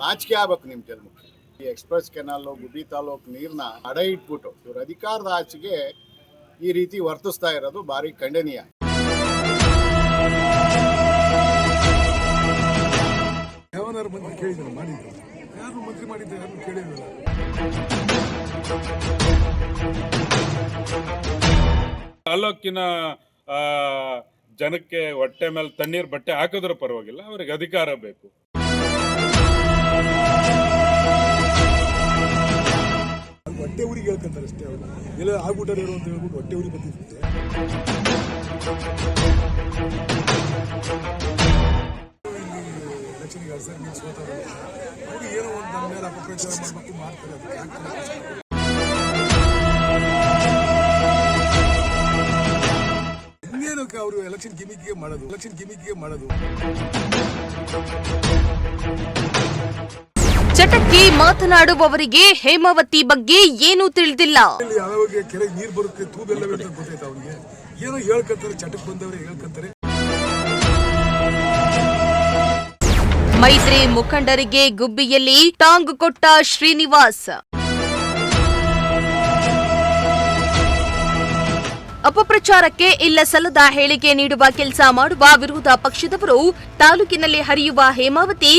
ನಾಚಿಕೆ ಆಗ್ಬೇಕು ನಿಮ್ಮ ಜನ್ಮಕ್ಕೆ. ಈ ಎಕ್ಸ್ಪ್ರೆಸ್ ಕೆನಾಲ್ ಗುಬ್ಬಿ ತಾಲೂಕು ನೀರನ್ನ ಅಡ ಇಟ್ಬಿಟ್ಟು ಇವ್ರ ಅಧಿಕಾರದ ಆಚೆಗೆ ಈ ರೀತಿ ವರ್ತಿಸ್ತಾ ಇರೋದು ಭಾರಿ ಖಂಡನೀಯ. ಯಾವನಾರು ಮಂತ್ರಿ ಕೇಳಿದ್ರು ಮಾಡಿದ್ರು, ಯಾರು ಮಂತ್ರಿ ಮಾಡಿದ್ರು ಯಾರು ಕೇಳಿರಲಿಲ್ಲ. ತಾಲೂಕಿನ ಜನಕ್ಕೆ ಹೊಟ್ಟೆ ಮೇಲೆ ತಣ್ಣೀರ್ ಬಟ್ಟೆ ಹಾಕಿದ್ರೆ ಪರವಾಗಿಲ್ಲ, ಅವ್ರಿಗೆ ಅಧಿಕಾರ ಬೇಕು. ಹೊಟ್ಟೆ ಊರಿಗೆ ಹೇಳ್ಕೊಂತಾರೆ ಅಷ್ಟೇ. ಅವರು ಎಲ್ಲ ಆಗ್ಬಿಟ್ಟಾರೆ ಅಂತ ಹೇಳ್ಬಿಟ್ಟು ಹೊಟ್ಟೆ ಊರಿಗೆ ಬಂದಿರುತ್ತೆ. ಎಲೆಕ್ಷನ್ಗೆ ಸರ್ ನೀವು ಸೋತಾರೆ, ಅವ್ರು ಏನೋ ಒಂದು ನನ್ನ ಮೇಲೆ ಅಪಪ್ರಚಾರ ಮಾಡಬೇಕು ಮಾಡ್ತಾರೆ. ಅದಕ್ಕೆ ಆಗ್ತಾರೆ. ಇನ್ನೇನಕ್ಕೆ ಅವರು ಎಲೆಕ್ಷನ್ ಗಿಮಿಕ್ಗೆ ಮಾಡೋದು. ಚಟಕ್ಕೆ ಮಾತನಾಡುವವರಿಗೆ ಹೇಮಾವತಿ ಬಗ್ಗೆ ಏನೂ ತಿಳಿದಿಲ್ಲ. ಯಾವಾಗ ಕೆರೆ ನೀರು ಬರುತ್ತೆ ತೂಬೆಲ್ಲ ಗೊತ್ತಾಯ್ತು ಅವ್ರಿಗೆ. ಏನೋ ಹೇಳ್ಕೊಂತಾರೆ, ಚಟಕ್ಕೆ ಬಂದವರೇ ಹೇಳ್ಕೊಂತಾರೆ. ಮೈತ್ರಿ ಮುಖಂಡರಿಗೆ ಗುಬ್ಬಿಯಲ್ಲಿ ಟಾಂಗ್ ಕೊಟ್ಟ ಶ್ರೀನಿವಾಸ್. ಅಪಪ್ರಚಾರಕ್ಕೆ ಇಲ್ಲ ಸಲ್ಲದ ಹೇಳಿಕೆ ನೀಡುವ ಕೆಲಸ ಮಾಡುವ ವಿರೋಧ ಪಕ್ಷದವರು ತಾಲೂಕಿನಲ್ಲಿ ಹರಿಯುವ ಹೇಮಾವತಿ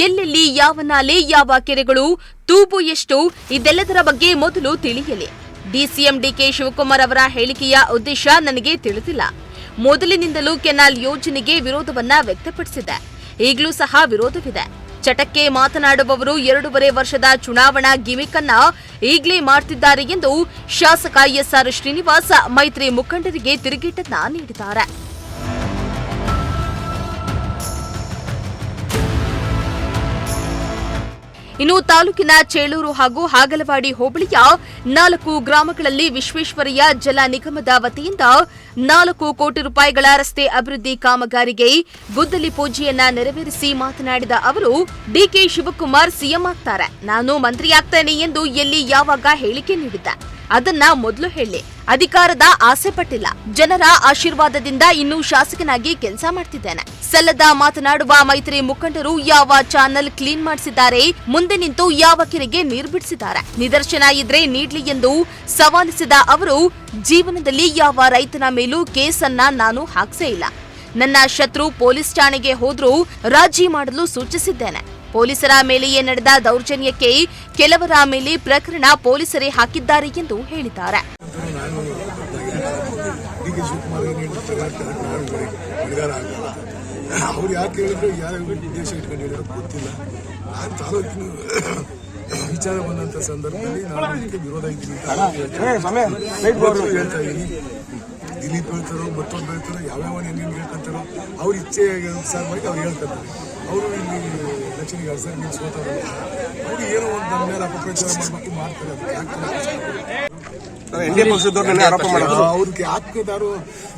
ಎಲ್ಲೆಲ್ಲಿ ಯಾವ ನಾಲೆ ಯಾವ ಕೆರೆಗಳು ತೂಬು ಎಷ್ಟು ಇದೆಲ್ಲದರ ಬಗ್ಗೆ ಮೊದಲು ತಿಳಿಯಲಿ. ಡಿಸಿಎಂ ಡಿಕೆ ಶಿವಕುಮಾರ್ ಅವರ ಹೇಳಿಕೆಯ ಉದ್ದೇಶ ನನಗೆ ತಿಳಿದಿಲ್ಲ. ಮೊದಲಿನಿಂದಲೂ ಕೆನಾಲ್ ಯೋಜನೆಗೆ ವಿರೋಧವನ್ನ ವ್ಯಕ್ತಪಡಿಸಿದೆ. ಈಗಲೂ ಸಹ ವಿರೋಧವಿದೆ. ಚಟಕ್ಕೆ ಮಾತನಾಡುವವರು 2.5 ವರ್ಷದ ಚುನಾವಣಾ ಗಿಮಿಕ್ ಅನ್ನ ಈಗಲೇ ಮಾಡ್ತಿದ್ದಾರೆ ಎಂದು ಶಾಸಕ ಎಸ್ಆರ್ ಶ್ರೀನಿವಾಸ್ ಮೈತ್ರಿ ಮುಖಂಡರಿಗೆ ತಿರುಗೇಟನ್ನ ನೀಡಿದ್ದಾರೆ. ಇನ್ನು ತಾಲೂಕಿನ ಚೇಳೂರು ಹಾಗೂ ಹಾಗಲವಾಡಿ ಹೋಬಳಿಯ 4 ಗ್ರಾಮಗಳಲ್ಲಿ ವಿಶ್ವೇಶ್ವರಯ್ಯ ಜಲ ನಿಗಮದ ವತಿಯಿಂದ 4 ಕೋಟಿ ರೂಪಾಯಿಗಳ ರಸ್ತೆ ಅಭಿವೃದ್ಧಿ ಕಾಮಗಾರಿಗೆ ಗುದ್ದಲಿ ಪೂಜೆಯನ್ನ ನೆರವೇರಿಸಿ ಮಾತನಾಡಿದ ಅವರು, ಡಿಕೆ ಶಿವಕುಮಾರ್ ಸಿಎಂ ಆಗ್ತಾರೆ, ನಾನು ಮಂತ್ರಿಯಾಗ್ತೇನೆ ಎಂದು ಎಲ್ಲಿ ಯಾವಾಗ ಹೇಳಿಕೆ ನೀಡಿದ್ದೆ, ಅದನ್ನ ಮೊದಲು ಹೇಳಿ. ಅಧಿಕಾರದ ಆಸೆ ಪಟ್ಟಿಲ್ಲ. ಜನರ ಆಶೀರ್ವಾದದಿಂದ ಇನ್ನೂ ಶಾಸಕನಾಗಿ ಕೆಲಸ ಮಾಡ್ತಿದ್ದೇನೆ. ಸಲ್ಲದ ಮಾತನಾಡುವ ಮೈತ್ರಿ ಮುಖಂಡರು ಯಾವ ಚಾನಲ್ ಕ್ಲೀನ್ ಮಾಡಿಸಿದ್ದಾರೆ, ಮುಂದೆ ನಿಂತು ಯಾವ ಕೆರೆಗೆ ನೀರು ಬಿಡಿಸಿದ್ದಾರೆ, ನಿದರ್ಶನ ಇದ್ರೆ ನೀಡ್ಲಿ ಎಂದು ಸವಾಲಿಸಿದ ಅವರು, ಜೀವನದಲ್ಲಿ ಯಾವ ರೈತನ ಮೇಲೂ ಕೇಸನ್ನ ನಾನು ಹಾಕ್ಸೇ ಇಲ್ಲ. ನನ್ನ ಶತ್ರು ಪೊಲೀಸ್ ಠಾಣೆಗೆ ಹೋದ್ರೂ ರಾಜಿ ಮಾಡಲು ಸೂಚಿಸಿದ್ದೇನೆ. ಪೊಲೀಸರ ಮೇಲೆಯೇ ನಡೆದ ದೌರ್ಜನ್ಯಕ್ಕೆ ಕೆಲವರ ಮೇಲೆ ಪ್ರಕರಣ ಪೊಲೀಸರೇ ಹಾಕಿದ್ದಾರೆ ಎಂದು ಹೇಳಿದ್ದಾರೆ. ಅವ್ರು ಯಾಕೆ ಹೇಳಿದ್ರು, ಯಾವ ಉದ್ದೇಶ ಇಟ್ಕೊಂಡು ಹೇಳಿದ್ರು ಗೊತ್ತಿಲ್ಲ. ನಾನು ತಾಲೂಕಿನ ವಿಚಾರ ಬಂದಂತ ಸಂದರ್ಭದಲ್ಲಿ ನಾನು ಇದಕ್ಕೆ ವಿರೋಧ ಇದ್ದೀನಿ ಹೇಳ್ತಾ ಇದ್ದೀನಿ. ದಿಲೀಪ್ ಹೇಳ್ತಾರೋ ಮತ್ತೊಂದು ಹೇಳ್ತಾರೋ ಯಾವ್ಯಾವ ಹೆಂಗೆ ಹೇಳ್ಕೊಂತಾರೋ ಅವ್ರ ಇಚ್ಛೆ ಅನುಸಾರವಾಗಿ ಅವ್ರು ಹೇಳ್ಕೊಂತಾರೆ. ಅವರು ಇಲ್ಲಿ ಎಲೆಕ್ಷನ್ಗೆ ಸರ್ ನೀವು ಸೋತಾರೆ, ಅವ್ರು ಏನೋ ಒಂದು ನನ್ನ ಮೇಲೆ ಅಪಪ್ರಚಾರ ಮಾಡಬೇಕು ಮಾಡ್ತಾರೆ. ಅದಕ್ಕೆ ಅವ್ರಿಗೆ ಹಾಕಿದಾರು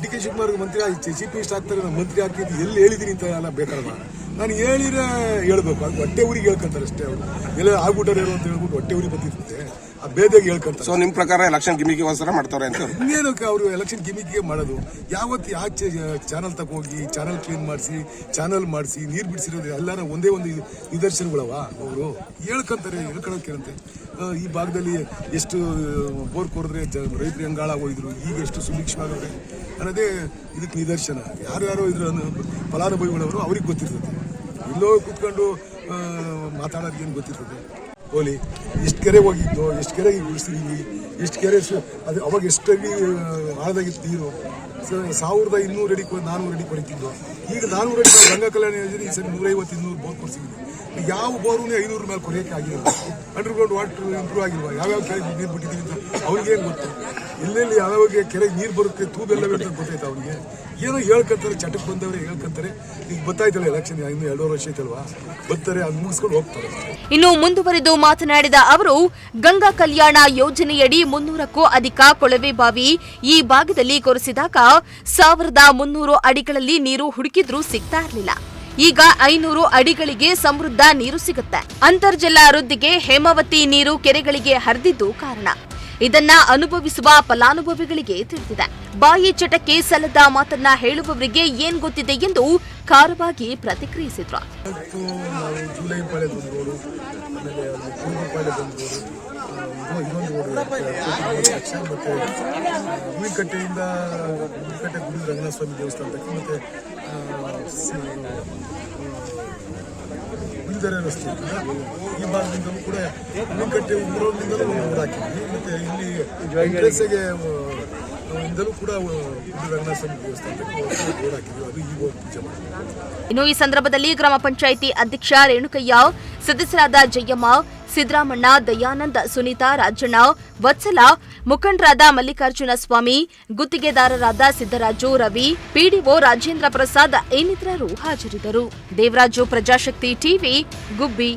ಡಿಕೆ ಶಿವಕುಮಾರ್ ಮಂತ್ರಿ ಚೀಫ್ ಮಿನಿಸ್ಟರ್ ಆಗ್ತಾರೆ, ನಾನು ಮಂತ್ರಿ ಆಗ್ತಿದ್ದು ಎಲ್ಲಿ ಹೇಳಿದೀನಿ ಅಂತ ಎಲ್ಲ ಬೇಕಲ್ಲ. ನಾನು ಹೇಳಿದ್ರೆ ಹೇಳ್ಬೇಕು. ಅದು ಹೊಟ್ಟೆ ಊರಿಗೆ ಹೇಳ್ಕೊಂತಾರೆ ಅಷ್ಟೇ. ಅವರು ಎಲ್ಲ ಆಗ್ಬಿಟ್ಟಾರೆ ಅಂತ ಹೇಳ್ಬಿಟ್ಟು ಹೊಟ್ಟೆ ಊರಿಗೆ ಬಂದಿರುತ್ತೆ, ಆ ಬೇದೆಗೆ ಹೇಳ್ಕೊಂತಾರೆ. ಸೊ ನಿಮ್ ಪ್ರಕಾರ ಎಲೆಕ್ಷನ್ ಗಿಮಿಕ್ ಗೋಸ್ಕರ ಮಾಡ್ತಾರೆ ಅಂತ? ಇನ್ನೇನಕ್ಕೆ ಅವರು ಎಲೆಕ್ಷನ್ ಗಿಮಿಕ್ಗೆ ಮಾಡೋದು. ಯಾವತ್ತು ಯಾಕೆ ಚಾನಲ್ ತಗೋಗಿ ಚಾನಲ್ ಕ್ಲೀನ್ ಮಾಡಿಸಿ ನೀರು ಬಿಡಿಸಿರೋದು ಎಲ್ಲಾರ ಒಂದೇ ಒಂದು ನಿದರ್ಶನಗಳವ. ಅವರು ಹೇಳ್ಕೊಂತಾರೆ, ಹೇಳ್ಕೊಳಕ್ಕೇನಂತೆ. ಈ ಭಾಗದಲ್ಲಿ ಎಷ್ಟು ಬೋರ್ ಕೊಡಿದ್ರೆ ರೈತರು ಹೆಂಗಾಳ ಹೋಗಿದ್ರು, ಈಗ ಎಷ್ಟು ಸುಭಿಕ್ಷವಾಗವ್ರೆ ಅನ್ನೋದೇ ಇದಕ್ಕೆ ನಿದರ್ಶನ. ಯಾರ್ಯಾರೋ ಇದ್ರ ಫಲಾನುಭವಿಗಳವರು ಅವ್ರಿಗೆ ಗೊತ್ತಿರ್ತದೆ. ಇಲ್ಲೋ ಕುತ್ಕೊಂಡು ಮಾತಾಡೋದಕ್ಕೇನು ಗೊತ್ತಿರ್ತದೆ. ಹೋಲಿ ಎಷ್ಟು ಕೆರೆ ಹೋಗಿದ್ದು, ಎಷ್ಟು ಕೆರೆಗೆ ಬಿಡಿಸಿದೀವಿ, ಎಷ್ಟು ಕೆರೆ ಅದು ಅವಾಗ ಎಷ್ಟಲ್ಲಿ ಆಳದಾಗಿತ್ತು ನೀರು. 1200 ಅಡಿ 400 ಅಡಿ ಕೊಡ್ತಿದ್ದು. ಈಗ 400 ಅಡಿ ಗಂಗಾ ಕಲ್ಯಾಣ ಯೋಜನೆ ಈ ಸರಿ 150-200 ಬೋರ್ ಕೊಡ್ಸಿದ್ವಿ. ಯಾವ ಬೋರ್ನೇ 500 ಮೇಲೆ ಕೊಡೋಕೆ ಆಗಿಲ್ಲ. ಅಂಡರ್ಗ್ರೌಂಡ್ ವಾಟರ್ ಇಂಪ್ರೂವ್ ಆಗಿಲ್ವಾ, ಯಾವ್ಯಾವ ಕೆರೆಗೆ ನೀರು ಬಿಟ್ಟಿದ್ದೀವಿ ಅಂತ ಅವ್ರಿಗೇನು ಗೊತ್ತು. ಎಲ್ಲೆಲ್ಲಿ ಯಾವ್ಯಾವ ಕೆರೆಗೆ ನೀರು ಬರುತ್ತೆ ತೂಬೆಲ್ಲ ಗೊತ್ತಾಯ್ತು ಅವ್ರಿಗೆ. ಏನೋ ಹೇಳ್ಕೊಂತಾರೆ, ಚಟಕ್ಕೆ ಬಂದವರೇ ಹೇಳ್ಕೊಂತಾರೆ. ಈಗ ಗೊತ್ತಾಯ್ತಲ್ಲ ಎಲೆಕ್ಷನ್ ಇನ್ನು 2 ವರ್ಷ ಐತಲ್ವಾ, ಬರ್ತಾರೆ, ಅದು ಮುಗಿಸ್ಕೊಂಡು ಹೋಗ್ತಾರೆ. ಇನ್ನು ಮುಂದುವರೆದು ಮಾತನಾಡಿದ ಅವರು, ಗಂಗಾ ಕಲ್ಯಾಣ ಯೋಜನೆಯಡಿ 300ಕ್ಕೂ ಅಧಿಕ ಕೊಳವೆ ಬಾವಿ ಈ ಭಾಗದಲ್ಲಿ ಕೊರೆಸಿದಾಗ 1300 ಅಡಿಗಳಲ್ಲಿ ನೀರು ಹುಡುಕಿದ್ರೂ ಸಿಗ್ತಾ ಇರಲಿಲ್ಲ. ಈಗ 500 ಅಡಿಗಳಿಗೆ ಸಮೃದ್ಧ ನೀರು ಸಿಗುತ್ತೆ. ಅಂತರ್ಜಲ ವೃದ್ಧಿಗೆ ಹೇಮಾವತಿ ನೀರು ಕೆರೆಗಳಿಗೆ ಹರಿದಿದ್ದು ಕಾರಣ. ಇದನ್ನ ಅನುಭವಿಸುವ ಫಲಾನುಭವಿಗಳಿಗೆ ತಿಳಿದಿದೆ. ಬಾಯಿ ಚಟಕ್ಕೆ ಸಲ್ಲದ ಮಾತನ್ನ ಹೇಳುವವರಿಗೆ ಏನ್ ಗೊತ್ತಿದೆ ಎಂದು ಖಾರವಾಗಿ ಪ್ರತಿಕ್ರಿಯಿಸಿದ್ರು. ಇವತ್ತು ನಾವು ಜುಲೈ ಪಾಳ್ಯದೊಂದು ರೋಡು, ಆಮೇಲೆ ಕೂರ್ಗಿ ಪಾಳ್ಯದೊಂದು ರೋಡು, ಇದೊಂದು ರೋಡು ಲಕ್ಷ, ಮತ್ತು ಹೂವಿನಕಟ್ಟೆಯಿಂದ ಹೂವಿನಕಟ್ಟೆ ಗುಡಿ ರಂಗನಾಥ ಸ್ವಾಮಿ ದೇವಸ್ಥಾನಕ್ಕೆ, ಮತ್ತು ಗುಲ್ದೆರೆ ರಸ್ತೆ ಈ ಭಾಗದಿಂದಲೂ ಕೂಡ ಹೂವಿನಕಟ್ಟೆ ಊರಲ್ಲಿಂದಲೂ ಒಂದು ರೋಡ್ ಹಾಕಿದ್ವಿ. ಮತ್ತು ಇಲ್ಲಿ ವೆಂಕಟೇಶ್ಗೆ ಇಂದಲೂ ಕೂಡ ಗುಡಿ ರಂಗನಾಥ ಸ್ವಾಮಿ ದೇವಸ್ಥಾನಕ್ಕೆ ರೋಡ್ ಹಾಕಿದ್ವಿ. ಅದು ಈಗ ಪೂಜೆ ಮಾಡಿದ್ವಿ. ಇನ್ನು ಈ ಸಂದರ್ಭದಲ್ಲಿ ಗ್ರಾಮ ಪಂಚಾಯಿತಿ ಅಧ್ಯಕ್ಷ ರೇಣುಕಯ್ಯ, ಸದಸ್ಯರಾದ ಜಯಮ್ಮ, ಸಿದ್ದರಾಮಣ್ಣ, ದಯಾನಂದ್, ಸುನೀತಾ, ರಾಜಣ್ಣ, ವತ್ಸಲ, ಮುಖಂಡರಾದ ಮಲ್ಲಿಕಾರ್ಜುನ ಸ್ವಾಮಿ, ಗುತ್ತಿಗೆದಾರರಾದ ಸಿದ್ದರಾಜು, ರವಿ, ಪಿಡಿಒ ರಾಜೇಂದ್ರ ಪ್ರಸಾದ್ ಇನ್ನಿತರರು ಹಾಜರಿದ್ದರು. ದೇವರಾಜು, ಪ್ರಜಾಶಕ್ತಿ ಟಿವಿ, ಗುಬ್ಬಿ.